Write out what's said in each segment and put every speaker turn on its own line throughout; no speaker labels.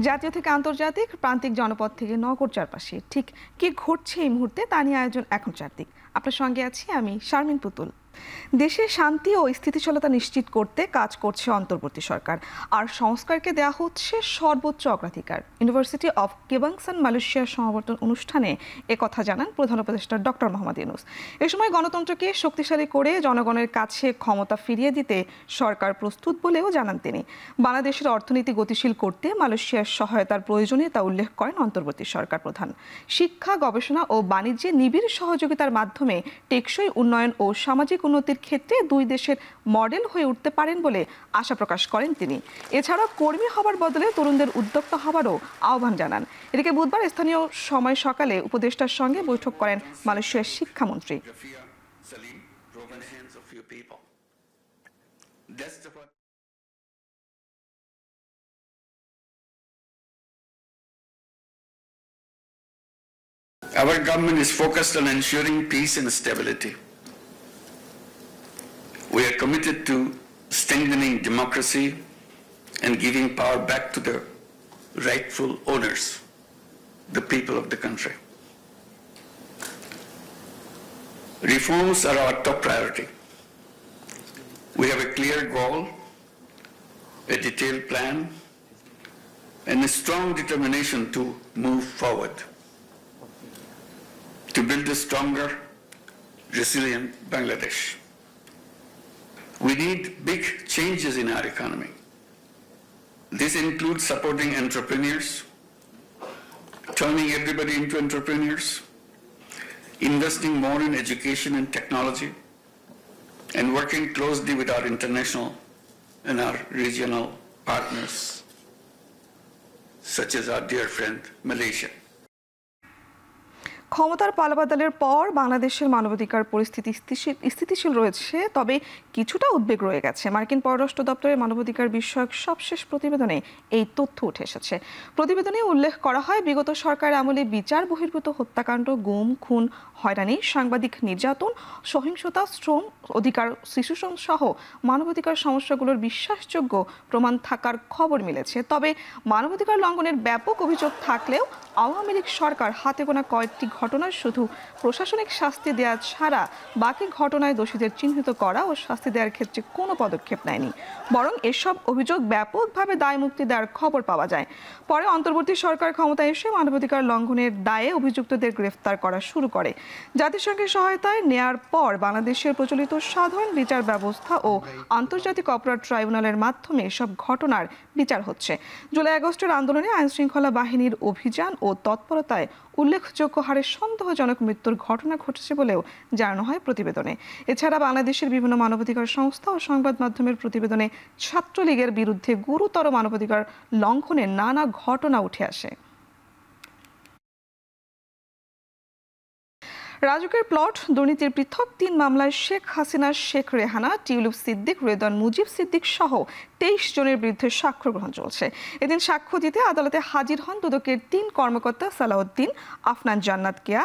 জাতীয় থেকে আন্তর্জাতিক, প্রান্তিক জনপদ থেকে নগর চারপাশে ঠিক কি ঘটছে এই মুহূর্তে তা নিয়ে আয়োজন এখন চারদিক। আপনার সঙ্গে আছি আমি শারমিন পুতুল। দেশে শান্তি ও স্থিতিশীলতা নিশ্চিত করতে কাজ করছে অন্তর্বর্তী সরকার, আর সংস্কারকে দেওয়া হচ্ছে সর্বোচ্চ অগ্রাধিকার। ইউনিভার্সিটি অব কেবাংসান মালয়েশিয়ার সমাবর্তন অনুষ্ঠানে একথা জানান প্রধান উপদেষ্টা ডক্টর মোহাম্মদ ইউনূস। এ সময় গণতন্ত্রকে শক্তিশালী করে জনগণের কাছে ক্ষমতা ফিরিয়ে দিতে সরকার প্রস্তুত বলেও জানান তিনি। বাংলাদেশের অর্থনীতি গতিশীল করতে মালয়েশিয়ার সহায়তার প্রয়োজনীয়তা উল্লেখ করেন অন্তর্বর্তী সরকার প্রধান। শিক্ষা, গবেষণা ও বাণিজ্যে নিবিড় সহযোগিতার মাধ্যমে টেকসই উন্নয়ন ও সামাজিক উন্নতির ক্ষেত্রে দুই দেশের মডেল হয়ে উঠতে পারেন বলে আশা প্রকাশ করেন তিনি। এছাড়াও কর্মী হবার বদলে তরুণদের উদ্যোক্তা হবারও আহ্বান জানান। এদিকে বুধবার স্থানীয় সময় সকালে উপদেষ্টার সঙ্গে বৈঠক করেন মালয়েশিয়ার শিক্ষামন্ত্রী।
Our government is focused on ensuring peace and stability. We are committed to strengthening democracy and giving power back to the rightful owners, the people of the country. Reforms are our top priority. We have a clear goal, a detailed plan, and a strong determination to move forward, to build a stronger, resilient Bangladesh. We need big changes in our economy. This includes supporting entrepreneurs, turning everybody into entrepreneurs, investing more in education and technology, and working closely with our international and our regional partners, such as our dear friend Malaysia.
ক্ষমতার পালাবদলের পর বাংলাদেশের মানবাধিকার পরিস্থিতি স্থিতিশীল রয়েছে, তবে কিছুটা উদ্বেগ রয়ে গেছে। মার্কিন পররাষ্ট্র দপ্তরের মানবাধিকার বিষয়ক সবশেষ প্রতিবেদনে এই তথ্য উঠে এসেছে। প্রতিবেদনে উল্লেখ করা হয়, বিগত সরকার আমলে বিচার বহির্ভূত হত্যাকাণ্ড, গুম, খুন, হয়রানি, সাংবাদিক নির্যাতন, সহিংসতা, শ্রম, অধিকার, শিশুশ্রম সহ মানবাধিকার সমস্যাগুলোর বিশ্বাসযোগ্য প্রমাণ থাকার খবর মিলেছে। তবে মানবাধিকার লঙ্ঘনের ব্যাপক অভিযোগ থাকলেও আওয়ামী লীগ সরকার হাতে গোনা কয়েকটি ঘটনায় শুধু প্রশাসনিক শাস্তি দেওয়া ছাড়া বাকি ঘটনায় দোষীদের চিহ্নিত করা ও শাস্তি দেওয়ার ক্ষেত্রে কোনো পদক্ষেপ নেয়নি। বরং এসব অভিযোগ ব্যাপকভাবে দায় মুক্তি দেওয়ার খবর পাওয়া যায়। পরে অন্তর্বর্তী সরকার ক্ষমতায় এসে মানবাধিকার লঙ্ঘনের দায়ে অভিযুক্তদের গ্রেফতার করা শুরু করে। জাতিসংঘের সহায়তায় নেয়ার পর বাংলাদেশের প্রচলিত সাধারণ বিচার ব্যবস্থা ও আন্তর্জাতিক অপরাধ ট্রাইব্যুনালের মাধ্যমে এসব ঘটনার বিচার হচ্ছে। জুলাই আগস্টের আন্দোলনে আইনশৃঙ্খলা বাহিনীর অভিযান ও তৎপরতায় উল্লেখযোগ্য হারে সন্দেহজনক মৃত্যুর ঘটনা ঘটেছে বলেও জানানো হয় প্রতিবেদনে। এছাড়া বাংলাদেশের বিভিন্ন মানবাধিকার সংস্থা ও সংবাদ মাধ্যমের প্রতিবেদনে ছাত্রলীগের বিরুদ্ধে গুরুতর মানবাধিকার লঙ্ঘনের নানা ঘটনা উঠে আসে। রাজুকের প্লট দুর্নীতির পৃথক ৩ মামলায় শেখ হাসিনা, শেখ রেহানা, টিউলিপ সিদ্দিক, রেদওয়ান মুজিব সিদ্দিক সহ ২৩ জনের বিরুদ্ধে সাক্ষ্য গ্রহণ চলছে। এদিন সাক্ষ্য দিতে আদালতে হাজির হন দুদকের ৩ কর্মকর্তা সালাউদ্দিন, আফনান জান্নাত কেয়া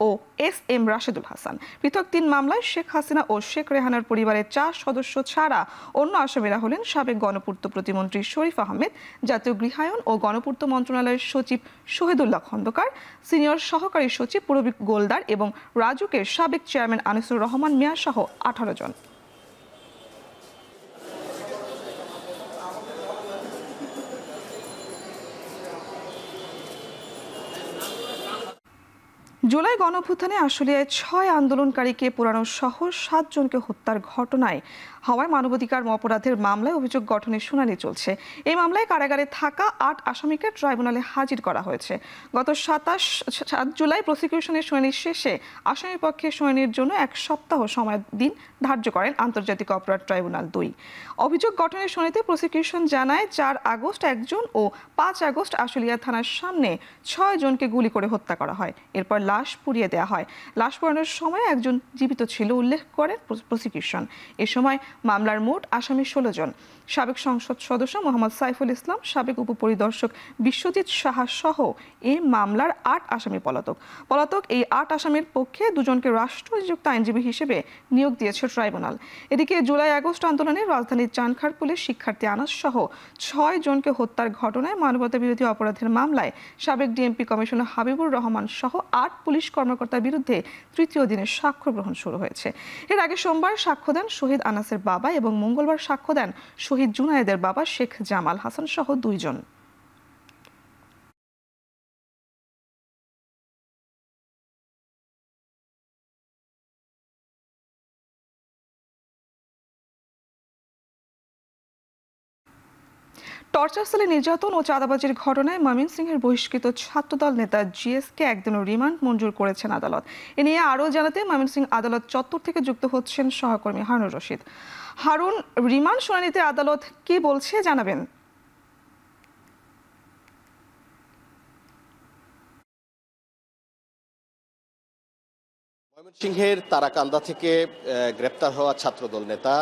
ও এস.এম. রাশেদুল হাসান। পৃথক ৩ মামলায় শেখ হাসিনা ও শেখ রেহানার পরিবারের ৪ সদস্য ছাড়া অন্য আসামিরা হলেন সাবেক গণপূর্ত প্রতিমন্ত্রী শরীফ আহমেদ, জাতীয় গৃহায়ন ও গণপূর্ত মন্ত্রণালয়ের সচিব শহীদুল্লাহ খন্দকার, সিনিয়র সহকারী সচিব পূরবী গোলদার এবং রাজুকের সাবেক চেয়ারম্যান আনিসুর রহমান মিয়া সহ ১৮ জন। জুলাই গণঅভ্যুত্থানে আশুলিয়ায় ৬ আন্দোলনকারীকে পোড়ানো সহ ৭ জনকে হত্যার ঘটনায় হওয়ায় মানবাধিকার অপরাধের মামলায় অভিযোগ গঠনের শুনানি চলছে। এই মামলায় কারাগারে থাকা ৮ আসামিকে ট্রাইব্যুনালে হাজির করা হয়েছে। গত ৭ জুলাই প্রসিকিউশনের শুনানি শেষে আসামিপক্ষের শুনানির জন্য ১ সপ্তাহ সময় দিন ধার্য করেন আন্তর্জাতিক অপরাধ ট্রাইব্যুনাল ২। অভিযোগ গঠনের শুনানিতে প্রসিকিউশন জানায়, ৪ আগস্ট একজন ও ৫ আগস্ট আশুলিয়া থানার সামনে ৬ জনকে গুলি করে হত্যা করা হয়। এরপর লাশ লাশ পুড়িয়ে দেওয়া হয়। লাশ পোড়ানোর সময় একজন জীবিত ছিল উল্লেখ করে প্রসিকিউশন। এ সময় মামলার মোট আসামি 16 জন। সাবেক সংসদ সদস্য মোহাম্মদ সাইফুল ইসলাম, সাবেক উপপরিদর্শক বিশ্বজিৎ সাহা সহ এই মামলার 8 আসামি পলাতক। এই 8 আসামির পক্ষে 2 জনকে রাষ্ট্রনিযুক্ত আইনজীবী হিসেবে নিয়োগ দিয়েছে ট্রাইব্যুনাল। এদিকে জুলাই আগস্ট আন্দোলনে রাজধানীর চানখারপুলে শিক্ষার্থী আনাস সহ 6 জনকে হত্যার ঘটনায় মানবতাবিরোধী অপরাধের মামলায় সাবেক ডিএমপি কমিশনার হাবিবুর রহমান সহ 8 পুলিশ কর্মকর্তার বিরুদ্ধে তৃতীয় দিনের সাক্ষ্য গ্রহণ শুরু হয়েছে। এর আগে সোমবার সাক্ষ্য দেন শহীদ আনাসের বাবা এবং মঙ্গলবার সাক্ষ্য দেন শহীদ জুনায়েদের বাবা শেখ জামাল হাসান সহ 2 জন। টর্চার সেলে নির্যাতন ও চাঁদাবাজির ঘটনায় ময়মনসিংহের বহিষ্কৃত ছাত্রদল নেতা জিএসকে একদিনের রিমান্ড মঞ্জুর করেছেন আদালত। এ নিয়ে আরও জানাতে ময়মনসিংহ আদালত চত্বর থেকে যুক্ত হচ্ছেন সহকর্মী হারুন রশিদ। হারুন, রিমান্ড শুনানিতে আদালত কি বলছে জানাবেন।
ময়মনসিংহের তারাকান্দা থেকে গ্রেপ্তার হওয়া ছাত্রদল নেতা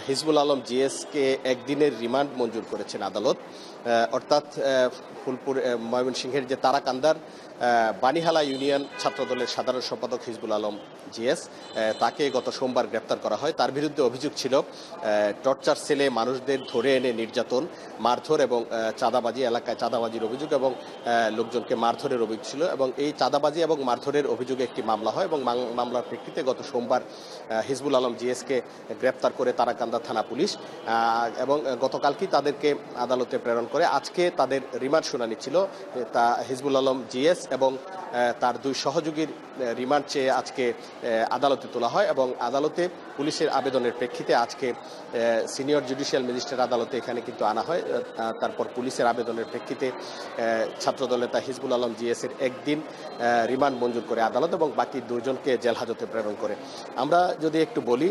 হিজবুল আলম জিএসকে একদিনের রিমান্ড মঞ্জুর করেছেন আদালত। অর্থাৎ ফুলপুর ময়মনসিংহের যে তারাকান্দার বানিহালা ইউনিয়ন ছাত্রদলের সাধারণ সম্পাদক হিজবুল আলম জিএস, তাকে গত সোমবার গ্রেপ্তার করা হয়। তার বিরুদ্ধে অভিযোগ ছিল টর্চার সেলে মানুষদের ধরে এনে নির্যাতন, মারধর এবং চাঁদাবাজি, এলাকায় চাঁদাবাজির অভিযোগ এবং লোকজনকে মারধরের অভিযোগ ছিল। এবং এই চাঁদাবাজি এবং মারধরের অভিযোগে একটি মামলা হয় এবং মামলার প্রেক্ষিতে গত সোমবার হিজবুল আলম জিএসকে গ্রেপ্তার করে তারাকান্দা থানা পুলিশ এবং গতকালকেই তাদেরকে আদালতে প্রেরণ করে। আজকে তাদের রিমান্ড শুনানি ছিল। তা হিজবুল আলম জিএস এবং তার 2 সহযোগীর রিমান্ড চেয়ে আজকে আদালতে তোলা হয় এবং আদালতে পুলিশের আবেদনের প্রেক্ষিতে আজকে সিনিয়র জুডিশিয়াল ম্যাজিস্ট্রেট আদালতে এখানে কিন্তু আনা হয়। তারপর পুলিশের আবেদনের প্রেক্ষিতে ছাত্রদল নেতা হিজবুল আলম জিএসের একদিন রিমান্ড মঞ্জুর করে আদালত এবং বাকি 2 জনকে জেল হাজতে প্রেরণ করে। আমরা যদি একটু বলি,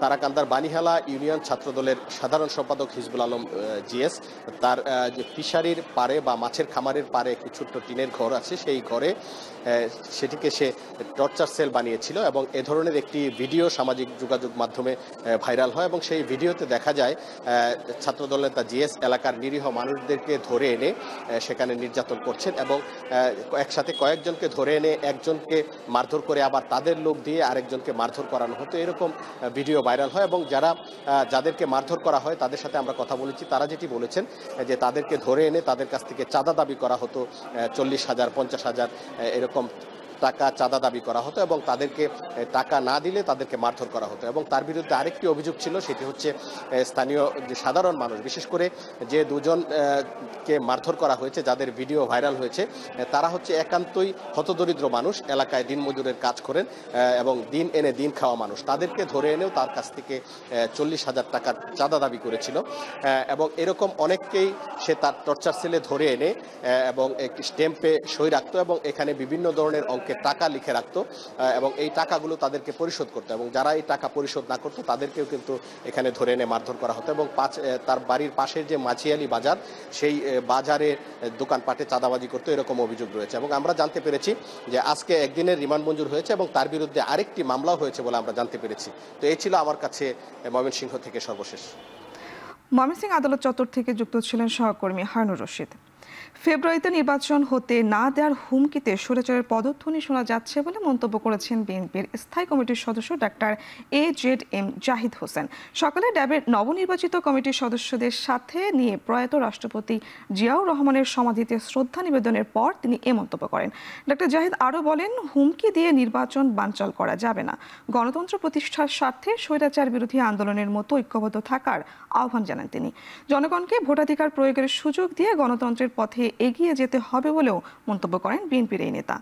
তারাকান্দার বানিহালা ইউনিয়ন ছাত্রদলের সাধারণ সম্পাদক হিজবুল আলম জিএস, তার যে ফিশারির পাড়ে বা মাছের খামারের পাড়ে একটি ছোট্ট টিনের ঘর আছে, সেই ঘরে সেটিকে সে টর্চার সেল বানিয়েছিল এবং এ ধরনের একটি ভিডিও সামাজিক যোগাযোগ মাধ্যমে ভাইরাল হয় এবং সেই ভিডিওতে দেখা যায় ছাত্রদল নেতা জিএস এলাকার নিরীহ মানুষদেরকে ধরে এনে সেখানে নির্যাতন করছেন এবং একসাথে কয়েকজনকে ধরে এনে একজনকে মারধর করে আবার তাদের লোক দিয়ে আরেকজনকে মারধর করানো হতো, এরকম ভিডিও ভাইরাল হয়। এবং যাদেরকে মারধর করা হয় তাদের সাথে আমরা কথা বলেছি, তারা যেটি বলেছেন যে তাদেরকে ধরে এনে তাদের কাছ থেকে চাঁদা দাবি করা হতো, 40,000 50,000 এরকম টাকা চাঁদা দাবি করা হতো এবং তাদেরকে টাকা না দিলে তাদেরকে মারধর করা হতো। এবং তার বিরুদ্ধে আরেকটি অভিযোগ ছিল, সেটি হচ্ছে স্থানীয় যে সাধারণ মানুষ, বিশেষ করে যে 2 জনকে মারধর করা হয়েছে, যাদের ভিডিও ভাইরাল হয়েছে, তারা হচ্ছে একান্তই হতদরিদ্র মানুষ, এলাকায় দিনমজুরের কাজ করেন এবং দিন এনে দিন খাওয়া মানুষ। তাদেরকে ধরে এনেও তার কাছ থেকে 40,000 টাকার চাঁদা দাবি করেছিল এবং এরকম অনেককেই সে তার টর্চার সেলে ধরে এনে এবং একটি স্ট্যাম্পে সই রাখতো এবং এখানে বিভিন্ন ধরনের অঙ্কের টাকা লিখে রাখতো এবং এই টাকাগুলো তাদেরকে পরিশোধ করতো এবং যারা এই টাকা পরিশোধ না করতো তাদেরকেও কিন্তু এখানে ধরে এনে মারধর করা হতো। এবং তার বাড়ির পাশের যে মাঝিয়ালি বাজার, সেই বাজারে দোকানপাটে চাঁদাবাজি করতো, এরকম অভিযোগ রয়েছে। এবং আমরা জানতে পেরেছি যে আজকে একদিনের রিমান্ড মঞ্জুর হয়েছে এবং তার বিরুদ্ধে আরেকটি মামলাও হয়েছে বলে আমরা জানতে পেরেছি। তো এই ছিল আমার কাছে ময়মনসিংহ থেকে সর্বশেষ।
ময়মনসিংহ আদালত চত্বর থেকে যুক্ত ছিলেন সহকর্মী হারুন রশিদ। ফেব্রুয়ারিতে নির্বাচন হতে না দেওয়ার হুমকিতে স্বৈরাচারের পদধ্বনি শোনা যাচ্ছে বলে মন্তব্য করেছেন বিএনপির স্থায়ী কমিটির সদস্য ডাক্তার AZM জাহিদ হোসেন। সকালে ড্যাবের নবনির্বাচিত কমিটির সদস্যদের সাথে নিয়ে প্রয়াত রাষ্ট্রপতি জিয়াউর রহমানের সমাধিতে শ্রদ্ধা নিবেদনের পর তিনি এ মন্তব্য করেন। ডাক্তার জাহিদ আরও বলেন, হুমকি দিয়ে নির্বাচন বানচাল করা যাবে না। গণতন্ত্র প্রতিষ্ঠার স্বার্থে স্বৈরাচার বিরোধী আন্দোলনের মতো ঐক্যবদ্ধ থাকার আহ্বান জানান তিনি। জনগণকে ভোটাধিকার প্রয়োগের সুযোগ দিয়ে গণতন্ত্রের পথে এগিয়ে যেতে হবে বলেও মন্তব্য করেন বিএনপির এই নেতা।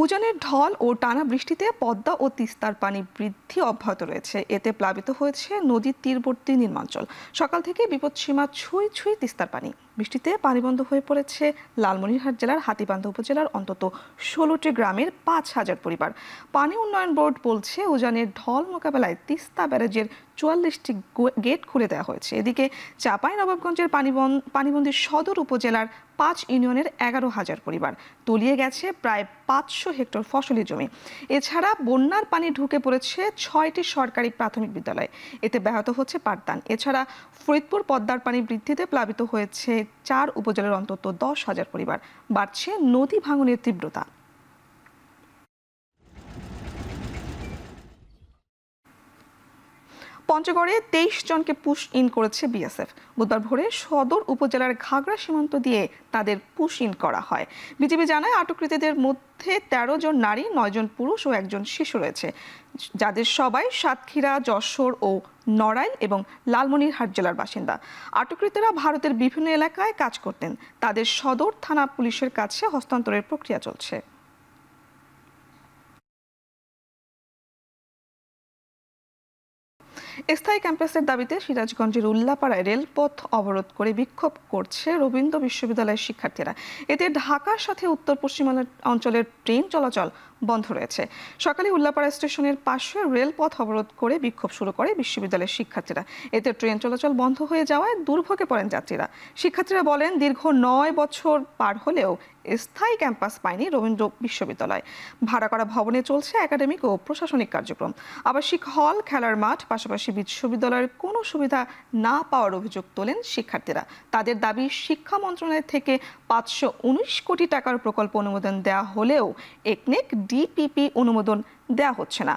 উজানের ঢল ও টানা বৃষ্টিতে পদ্মা ও তিস্তার পানি বৃদ্ধি অব্যাহত রয়েছে। এতে প্লাবিত হয়েছে নদীর তীরবর্তী নিম্নাঞ্চল। সকাল থেকে বিপদসীমা ছুঁই ছুঁই তিস্তার পানি। বৃষ্টিতে পানিবন্ধ হয়ে পড়েছে লালমনিরহাট জেলার হাতীবান্ধা উপজেলার অন্তত 16টি গ্রামের 5,000 পরিবার। পানি উন্নয়ন বোর্ড বলছে, উজানের ঢল মোকাবেলায় তিস্তা ব্যারেজের 44টি গেট খুলে দেওয়া হয়েছে। এদিকে চাঁপাইনবাবগঞ্জের পানিবন্দী সদর উপজেলার 5 ইউনিয়নের 11,000 পরিবার, তলিয়ে গেছে প্রায় 500 হেক্টর ফসলি জমি। এছাড়া বন্যার পানি ঢুকে পড়েছে 6টি সরকারি প্রাথমিক বিদ্যালয়, এতে ব্যাহত হচ্ছে পাঠদান। এছাড়া ফরিদপুর পদ্মার পানি বৃদ্ধিতে প্লাবিত হয়েছে 4 উপজেলার অন্তত 10,000 পরিবার, বাড়ছে নদী ভাঙনের তীব্রতা। পঞ্চগড়ে 23 জনকে পুশ ইন করেছে বিএসএফ। বুধবার ভোরে সদর উপজেলার ঘাগড়া সীমান্ত দিয়ে তাদের পুশ ইন করা হয়। বিজিবি জানায় আটককৃতদের মধ্যে 13 জন নারী, 9 জন পুরুষ ও 1 জন শিশু রয়েছে, যাদের সবাই সাতক্ষীরা, যশোর ও নড়াইল এবং লালমনিরহাট জেলার বাসিন্দা। আটককৃতরা ভারতের বিভিন্ন এলাকায় কাজ করতেন। তাদের সদর থানা পুলিশের কাছে হস্তান্তরের প্রক্রিয়া চলছে। স্থায়ী ক্যাম্পাসের দাবিতে সিরাজগঞ্জের উল্লাপাড়ায় রেলপথ অবরোধ করে বিক্ষোভ করছে রবীন্দ্র বিশ্ববিদ্যালয়ের শিক্ষার্থীরা। এতে ঢাকার সাথে উত্তর পশ্চিমাঞ্চলের ট্রেন চলাচল বন্ধ রয়েছে। সকালে উল্লাপাড়া স্টেশনের পাশে রেলপথ অবরোধ করে বিক্ষোভ শুরু করে বিশ্ববিদ্যালয়ের শিক্ষার্থীরা। এতে ট্রেন চলাচল বন্ধ হয়ে যাওয়ায় দুর্ভোগে পড়েন যাত্রীরা। শিক্ষার্থীরা বলেন, দীর্ঘ 9 বছর পার হলেও স্থায়ী ক্যাম্পাস পায়নি রবীন্দ্র বিশ্ববিদ্যালয়। ভাড়া করা ভবনে চলছে একাডেমিক ও প্রশাসনিক কার্যক্রম। আবাসিক হল, খেলার মাঠ, পাশাপাশি বিশ্ববিদ্যালয়ের কোনো সুবিধা না পাওয়ার অভিযোগ তোলেন শিক্ষার্থীরা। তাদের দাবি, শিক্ষা মন্ত্রণালয় থেকে 519 কোটি টাকার প্রকল্প অনুমোদন দেওয়া হলেও একনেক ডিপিপি অনুমোদন দেওয়া হচ্ছে না।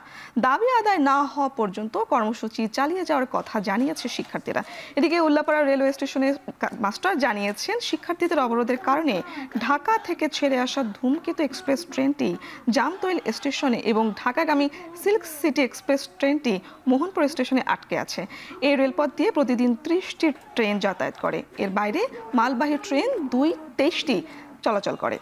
দাবি আদায় না হওয়া পর্যন্ত কর্মসূচি চালিয়ে যাওয়ার কথা জানিয়েছে শিক্ষার্থীরা। এদিকে উল্লাপাড়া রেলওয়ে স্টেশনের মাস্টার জানিয়েছেন, শিক্ষার্থীদের অবরোধের কারণে ঢাকা থেকে ছেড়ে আসা ধূমকেতু এক্সপ্রেস ট্রেনটি জামতৈল স্টেশনে এবং ঢাকাগামী সিল্ক সিটি এক্সপ্রেস ট্রেনটি মোহনপুর স্টেশনে আটকে আছে। এই রেলপথ দিয়ে প্রতিদিন 30টি ট্রেন যাতায়াত করে। এর বাইরে মালবাহী ট্রেন 23টি চলাচল করে।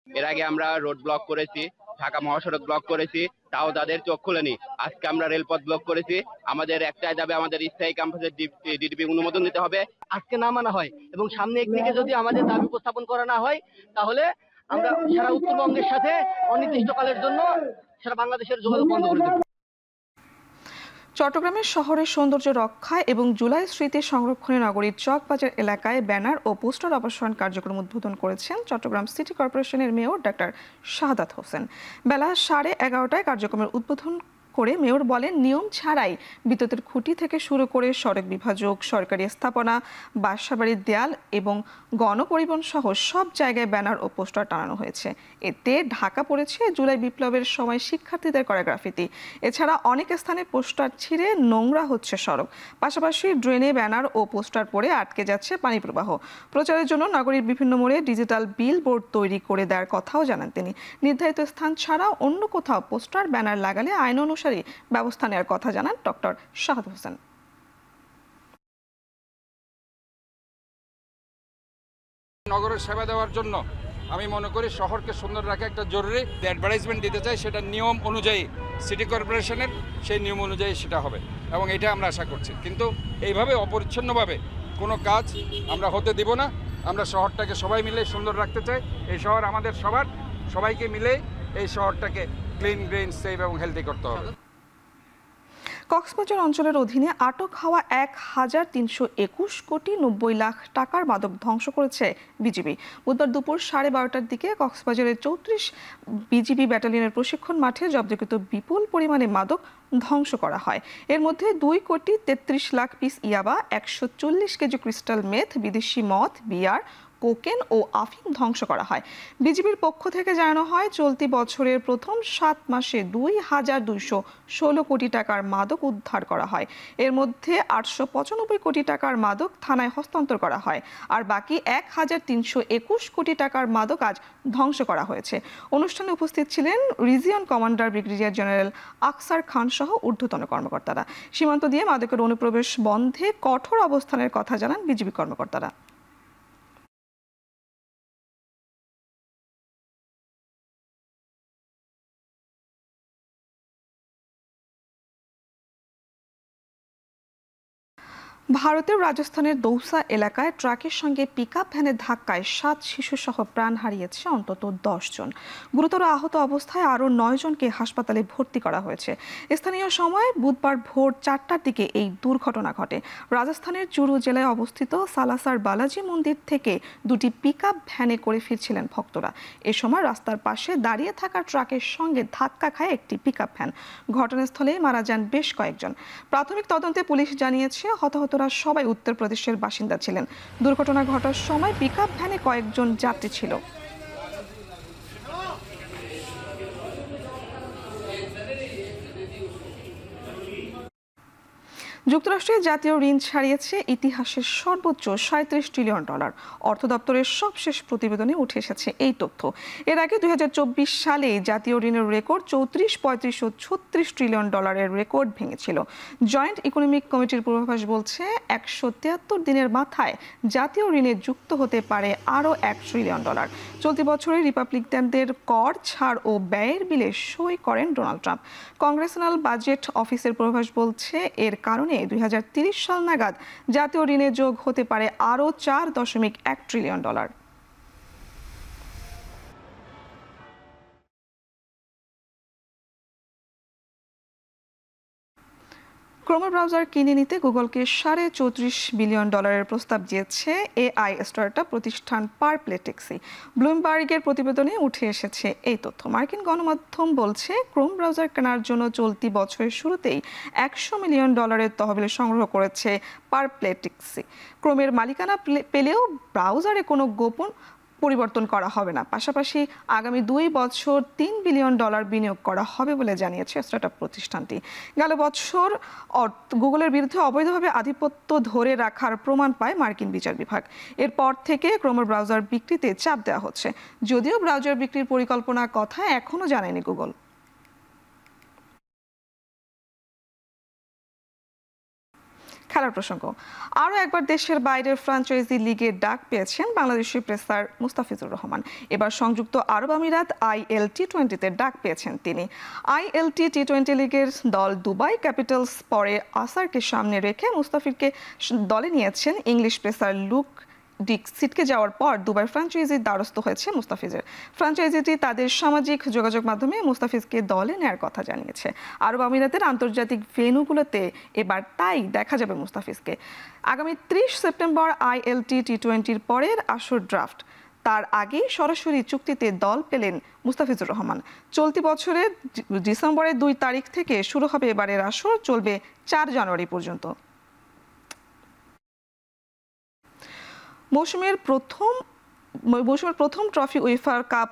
এর আগে আমরা রোড ব্লক করেছি, ঢাকা মহাসড়ক ব্লক করেছি, তাও তাদের চোখ খুলেনি। আজকে আমরা রেলপথ ব্লক করেছি। আমাদের একটাই দাবি, আমাদের স্থায়ী ক্যাম্পাসের ডিটিপি অনুমোদন দিতে হবে।
আজকে না মানা হয় এবং সামনে একদিকে যদি আমাদের দাবি উপস্থাপন করা না হয়, তাহলে আমরা সারা উত্তরবঙ্গের সাথে অনির্দিষ্টকালের জন্য সারা বাংলাদেশের যোগাযোগ বন্ধ করে দেব।
চট্টগ্রামের শহরের সৌন্দর্য রক্ষা এবং জুলাই স্মৃতি সংরক্ষণে নগরীর চকবাজার এলাকায় ব্যানার ও পোস্টার অপসারণ কার্যক্রম উদ্বোধন করেছেন চট্টগ্রাম সিটি কর্পোরেশনের মেয়র ডাক্তার শাহাদাত হোসেন। বেলা 11:30টায় কার্যক্রমের উদ্বোধন করে মেয়র বলেন, নিয়ম ছাড়াই বিদ্যুতের খুঁটি থেকে শুরু করে সড়ক বিভাজক, সরকারি স্থাপনা, বাসাবাড়ির দেয়াল এবং গণপরিবহন সহ সব জায়গায় ব্যানার ও পোস্টার টানানো হয়েছে। এতে ঢাকা পড়েছে জুলাই বিপ্লবের সময় শিক্ষার্থীদের করা গ্রাফিতি। এছাড়া অনেক স্থানে পোস্টার ছিঁড়ে নোংরা হচ্ছে সড়ক। পাশাপাশি ড্রেনে ব্যানার ও পোস্টার পড়ে আটকে যাচ্ছে পানি প্রবাহ। প্রচারের জন্য নগরীর বিভিন্ন মোড়ে ডিজিটাল বিল বোর্ড তৈরি করে দেওয়ার কথাও জানান তিনি। নির্ধারিত স্থান ছাড়া অন্য কোথাও পোস্টার, ব্যানার লাগালে আইন অনুসারে ব্যবস্থা নেওয়ার কথা জানান ডক্টর শাহাদ হোসেন।
নগরের সেবা দেওয়ার জন্য আমি মনে করি শহরকে সুন্দর রাখা একটা জরুরি। অ্যাডভার্টাইজমেন্ট দিতে চাই, সেটা নিয়ম অনুযায়ী সিটি কর্পোরেশনের সেই নিয়ম অনুযায়ী সেটা হবে এবং এটা আমরা আশা করছি। কিন্তু এইভাবে অপরিচ্ছন্নভাবে কোনো কাজ আমরা হতে দিব না। আমরা শহরটাকে সবাই মিলে সুন্দর রাখতে চাই। এই শহর আমাদের সবার, সবাইকে মিলে এই শহরটাকে ক্লিন, গ্রিন, সেফ এবং হেলদি করতে হবে।
কক্সবাজার অঞ্চলের অধীনে আটক হওয়া 1,321 কোটি 90 লাখ টাকার মাদক ধ্বংস করেছে বিজিবি। বুধবার দুপুর 12:30টার দিকে কক্সবাজারের 34 বিজিবি ব্যাটালিয়নের প্রশিক্ষণ মাঠে জব্দকৃত বিপুল পরিমাণে মাদক ধ্বংস করা হয়। এর মধ্যে 2 কোটি 33 লাখ পিস ইয়াবা, 140 কেজি ক্রিস্টাল মেথ, বিদেশি মদ, বিয়ার, কোকেন ও আফিম ধ্বংস করা হয়। বিজিবির পক্ষ থেকে জানানো হয়, চলতি বছরের প্রথম 7 মাসে 2,216 কোটি টাকার মাদক উদ্ধার করা হয়। এর মধ্যে 895 কোটি টাকার মাদক থানায় হস্তান্তর করা হয়, আর বাকি 1,321 কোটি টাকার মাদক আজ ধ্বংস করা হয়েছে। অনুষ্ঠানে উপস্থিত ছিলেন রিজিয়ন কমান্ডার ব্রিগেডিয়ার জেনারেল আকসার খান সহ ঊর্ধ্বতন কর্মকর্তারা। সীমান্ত দিয়ে মাদকের অনুপ্রবেশ বন্ধে কঠোর অবস্থানের কথা জানান বিজিবি কর্মকর্তারা। ভারতের রাজস্থানের দৌসা এলাকায় ট্রাকের সঙ্গে পিকআপ ভ্যানের ধাক্কায় 7 শিশুসহ প্রাণ হারিয়েছে অন্তত 10 জন। গুরুতর আহত অবস্থায় আরও 9 জনকে হাসপাতালে ভর্তি করা হয়েছে। স্থানীয় সময় বুধবার ভোর 4টার দিকে এই দুর্ঘটনা ঘটে। রাজস্থানের চুরু জেলায় অবস্থিত সালাসার বালাজি মন্দির থেকে দুটি পিকআপ ভ্যানে করে ফিরছিলেন ভক্তরা। এ সময় রাস্তার পাশে দাঁড়িয়ে থাকা ট্রাকের সঙ্গে ধাক্কা খায় একটি পিকআপ ভ্যান। ঘটনাস্থলেই মারা যান বেশ কয়েকজন। প্রাথমিক তদন্তে পুলিশ জানিয়েছে হতাহতরা সবাই উত্তরপ্রদেশের বাসিন্দা ছিলেন। দুর্ঘটনা ঘটার সময় পিকআপ ভ্যানে কয়েকজন যাত্রী ছিল। যুক্তরাষ্ট্রের জাতীয় ঋণ ছাড়িয়েছে ইতিহাসের সর্বোচ্চ $37 ট্রিলিয়ন। অর্থ দপ্তরের সবশেষ প্রতিবেদনে উঠে এসেছে এই তথ্য। এর আগে 2024 সালে জাতীয় ঋণের রেকর্ড 34, 35 ও 36 ট্রিলিয়ন ডলারের রেকর্ড ভেঙেছিল। জয়েন্ট ইকোনমিক কমিটির পূর্বাভাস বলছে 173 দিনের মাথায় জাতীয় ঋণে যুক্ত হতে পারে আরও $1 ট্রিলিয়ন। চলতি বছরে রিপাবলিকানদের কর ছাড় ও ব্যয়ের বিলে সই করেন ডোনাল্ড ট্রাম্প। কংগ্রেশনাল বাজেট অফিসের পূর্বাভাস বলছে এর কারণে 2030 সাল নাগাদ জাতীয় ঋণে যোগ হতে পারে আরও $4.1 ট্রিলিয়ন। ক্রোম ব্রাউজার কিনে নিতে গুগলকে $34 বিলিয়ন প্রস্তাব দিয়েছে এআই স্টার্টআপ প্রতিষ্ঠান পারপ্লেক্সি। ব্লুমবার্গের প্রতিবেদনে উঠে এসেছে এই তথ্য। মার্কিন গণমাধ্যম বলছে ক্রোম ব্রাউজার কেনার জন্য চলতি বছরের শুরুতেই $100 মিলিয়ন তহবিল সংগ্রহ করেছে পারপ্লেক্সি। ক্রোমের মালিকানা পেলেও ব্রাউজারে কোনো গোপন পরিবর্তন করা হবে না। পাশাপাশি আগামী 2 বছর $3 বিলিয়ন বিনিয়োগ করা হবে বলে জানিয়েছে স্টার্টআপ প্রতিষ্ঠানটি। গেল বছর গুগলের বিরুদ্ধে অবৈধভাবে আধিপত্য ধরে রাখার প্রমাণ পায় মার্কিন বিচার বিভাগ। এরপর থেকে ক্রোমের ব্রাউজার বিক্রিতে চাপ দেওয়া হচ্ছে, যদিও ব্রাউজার বিক্রির পরিকল্পনার কথা এখনো জানায়নি গুগল। খেলার প্রসঙ্গ, আরও একবার দেশের বাইরের ফ্র্যাঞ্চাইজি লিগের ডাক পেয়েছেন বাংলাদেশি পেসার মুস্তাফিজুর রহমান। এবার সংযুক্ত আরব আমিরাত ILT20-তে ডাক পেয়েছেন তিনি। ILT টি20 লিগের দল দুবাই ক্যাপিটালস পরে আসারকে সামনে রেখে মুস্তাফিজকে দলে নিয়েছেন ইংলিশ পেসার লুক ডিক। ছিটকে যাওয়ার পর দুবাই ফ্র্যাঞ্চাইজির দ্বারস্থ হয়েছে মুস্তাফিজের। ফ্র্যাঞ্চাইজিটি তাদের সামাজিক যোগাযোগ মাধ্যমে মুস্তাফিজকে দলে নেয়ার কথা জানিয়েছে। আরব আমিরাতের আন্তর্জাতিক ভেন্যুগুলোতে এবার তাই দেখা যাবে মুস্তাফিজকে। আগামী 30 সেপ্টেম্বর ILT টি20-র পরের আসর ড্রাফট। তার আগেই সরাসরি চুক্তিতে দল পেলেন মুস্তাফিজুর রহমান। চলতি বছরের ডিসেম্বরের 2 তারিখ থেকে শুরু হবে এবারের আসর, চলবে 4 জানুয়ারি পর্যন্ত। মৌসুমের প্রথম trophy UEFA cup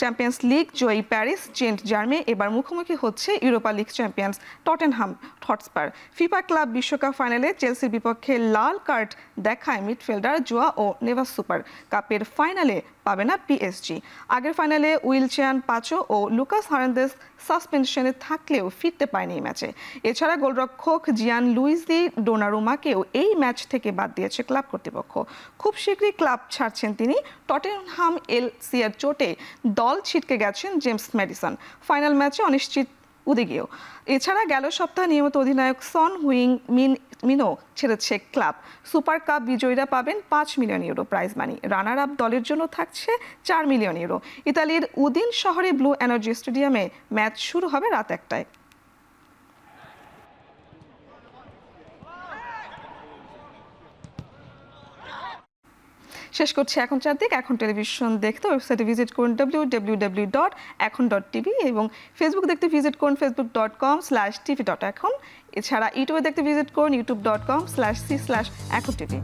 champions league জয়ী প্যারিস সেন্ট জার্মে এবার মুখোমুখি হচ্ছে Europa league champions Tottenham Hotspur. FIFA club বিশ্বকাপ ফাইনালে চেলসির বিপক্ষে লাল কার্ড দেখায় মিডফিল্ডার জোয়াও নেভাস। সুপার কাপের ফাইনালে পাবে না PSG। আগের ফাইনালে উইলচিয়ান পাচো ও লুকাস হার্নান্দেজ সাসপেনশনে থাকলেও ফিরতে পারেনি এই ম্যাচে। এছাড়া গোলরক্ষক জিয়ান লুইজি ডোনারুমাকেও এই ম্যাচ থেকে বাদ দিয়েছে ক্লাব কর্তৃপক্ষ। খুব শীঘ্রই ক্লাব ছাড়ছেন তিনি। টটেনহাম এলসিআর চোটে দল ছিটকে গেছেন জেমস ম্যাডিসন। ফাইনাল ম্যাচে অনিশ্চিত উদিগেও। এছাড়া গেল সপ্তাহে নিয়মিত অধিনায়ক সন হুইং মিনও ছেড়েছে ক্লাব। সুপার কাপ বিজয়ীরা পাবেন €5 million prize money. Runner up দলের জন্য থাকছে €4 মিলিয়ন। ইতালির উদিন শহরে ব্লু এনার্জি স্টেডিয়ামে ম্যাচ শুরু হবে রাত 1টায়। শেষ করছি এখন চারদিক। এখন টেলিভিশন দেখতে ওয়েবসাইটে ভিজিট করুন www.ekhon.tv এবং ফেসবুক দেখতে ভিজিট করুন facebook.com/tv.ekhon। এছাড়া ইউটিউবে দেখতে ভিজিট করুন youtube.com/c/ekhon.tv।